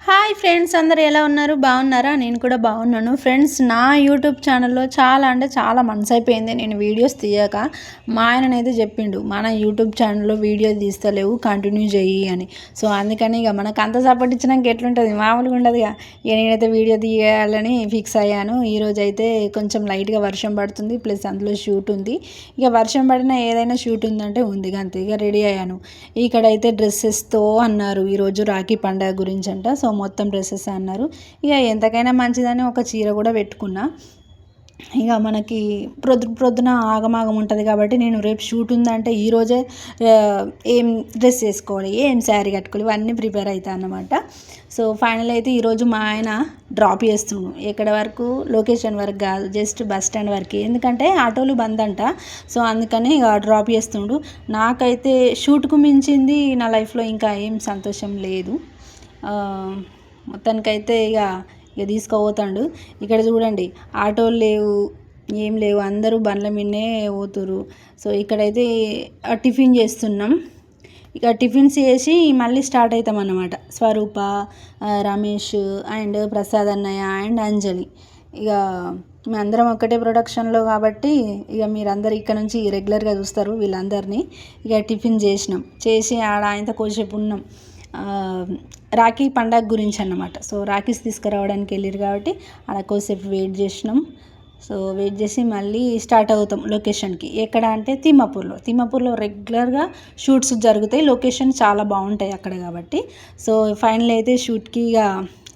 Hi friends, అందరు ఎలా ఉన్నారు? బాగున్నారా? నేను కూడా బాగున్నాను ఫ్రెండ్స్. నా యూట్యూబ్ ఛానల్లో చాలా అంటే చాలా మంత్స్ అయిపోయింది నేను వీడియోస్ తీయక. మా ఆయననైతే చెప్పిండు, మన యూట్యూబ్ ఛానల్లో వీడియోలు తీస్తలేవు, కంటిన్యూ చెయ్యి అని. సో అందుకని ఇక మనకు అంత సపోర్ట్ ఇచ్చినాక ఎట్లుంటుంది, మామూలుగా ఉండదుగా. ఇక నేనైతే వీడియో తీయాలని ఫిక్స్ అయ్యాను. ఈరోజు అయితే కొంచెం లైట్గా వర్షం పడుతుంది, ప్లస్ అందులో షూట్ ఉంది. ఇక వర్షం పడినా ఏదైనా షూట్ ఉందంటే ఉంది, అంతే. ఇక రెడీ అయ్యాను. ఇక్కడైతే డ్రెస్సెస్తో అన్నారు ఈరోజు రాఖీ పండుగ గురించి అంట. సో మొత్తం డ్రెస్సెస్ అన్నారు. ఇక ఎంతకైనా మంచిదని ఒక చీర కూడా పెట్టుకున్నా. ఇక మనకి ప్రొద్దున ఆగమాగం ఉంటుంది కాబట్టి నేను రేపు షూట్ ఉందంటే ఈరోజే ఏం డ్రెస్ వేసుకోవాలి, ఏం శారీ కట్టుకోవాలి, ఇవన్నీ ప్రిపేర్ అవుతాయి అన్నమాట. సో ఫైనల్ అయితే ఈరోజు మా ఆయన డ్రాప్ చేస్తున్నాడు. ఎక్కడ వరకు, లొకేషన్ వరకు కాదు, జస్ట్ బస్ స్టాండ్ వరకు. ఎందుకంటే ఆటోలు బంద్ అంట. సో అందుకని ఇక డ్రాప్ చేస్తుండు. నాకైతే షూట్కు మించింది నా లైఫ్లో ఇంకా ఏం సంతోషం లేదు. మొత్తానికైతే ఇక తీసుకుపోతాడు. ఇక్కడ చూడండి, ఆటోలు లేవు, ఏం లేవు, అందరూ బండ్ల మీదనే పోతురు. సో ఇక్కడైతే టిఫిన్ చేస్తున్నాం. ఇక టిఫిన్స్ చేసి మళ్ళీ స్టార్ట్ అవుతాం అన్నమాట. స్వరూప, రమేష్ అండ్ ప్రసాద్ అన్నయ్య అండ్ అంజలి. ఇక మేమందరం ఒక్కటే ప్రొడక్షన్లో కాబట్టి ఇక మీరందరూ ఇక్కడ నుంచి రెగ్యులర్గా చూస్తారు వీళ్ళందరినీ. ఇక టిఫిన్ చేసి ఆడ ఆయనతో కొద్దిసేపు ఉన్నాం. రాఖీ పండగ గురించి అన్నమాట. సో రాఖీస్ తీసుకురావడానికి వెళ్ళారు కాబట్టి అక్కడ కొద్దిసేపు వెయిట్ చేసినాం. సో వెయిట్ చేసి మళ్ళీ స్టార్ట్ అవుతాం లొకేషన్కి. ఎక్కడ అంటే తిమ్మాపూర్లో రెగ్యులర్గా షూట్స్ జరుగుతాయి. లొకేషన్ చాలా బాగుంటాయి అక్కడ కాబట్టి. సో ఫైనల్ అయితే షూట్కి ఇక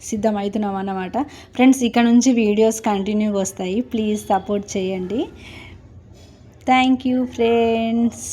సిద్ధం అవుతున్నాం అన్నమాట. ఫ్రెండ్స్, ఇక్కడ నుంచి వీడియోస్ కంటిన్యూగా వస్తాయి, ప్లీజ్ సపోర్ట్ చేయండి. Thank you friends.